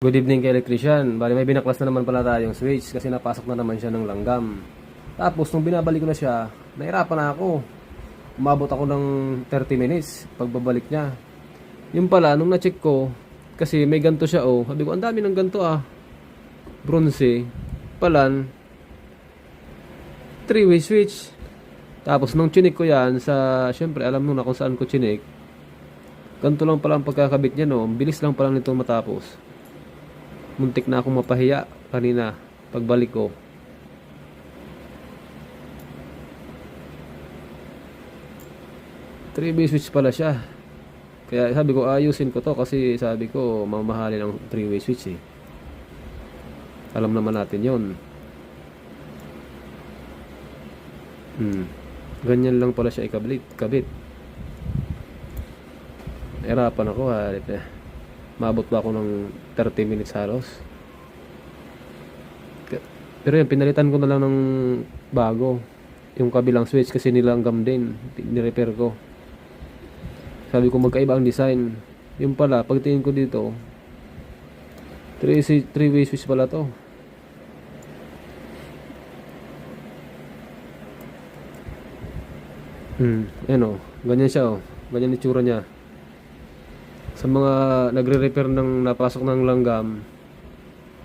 Good evening kay electrician. Bali may binaklas na naman pala tayong switch kasi napasok na naman siya ng langgam. Tapos nung binabalik ko na siya, nahirapan na ako. Umabot ako ng 30 minutes pagbabalik niya. Yung pala, nung na-check ko, kasi may ganto siya oh. Sabi ko, ang dami ng ganto ah. Bronze. Palan. 3-way switch. Tapos nung chinik ko yan sa, syempre alam mo na kung saan ko chinik. Ganto lang pala ang pagkakabit niya no. Bilis lang pala nito matapos. Muntik na akong mapahiya kanina pagbalik ko. Three-way switch pala siya. Kaya sabi ko ayusin ko to kasi sabi ko mamahalin ang 3-way switch eh. Alam naman natin yon. Ganyan lang pala siya kabit. Nahirapan ako halit eh. Maabot ba ako ng 30 minutes halos. Pero yun, pinalitan ko na lang ng bago. Yung kabilang switch kasi nilanggam din. Nirepair ko. Sabi ko magkaiba ang design. Yung pala, pagtingin ko dito, 3-way switch pala to. Ayan o. Ganyan siya o. Ganyan itsura niya. Sa mga nagre-repair ng napasok ng langgam,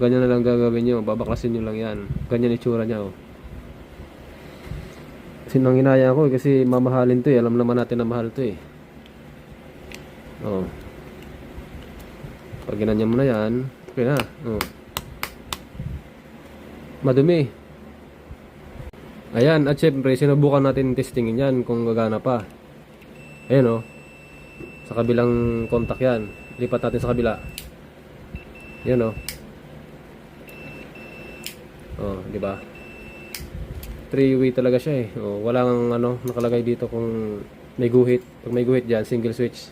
ganyan na lang gagawin nyo. Babaklasin nyo lang yan. Ganyan itsura niya oh. Kasi nang inaya ko kasi mamahalin to eh. Alam naman natin na mahal to eh. Oh. Pag ginanya mo na yan, okay na. Oh. Madumi. Ayan, at syempre sinubukan natin testingin yan kung gagana pa. Ayan oh. Sa kabilang contact yan. Lipat natin sa kabila. Yan oh. Oh, di ba? 3-way talaga siya eh. Oh, walang ano nakalagay dito kung may guhit. Pag may guhit diyan, single switch.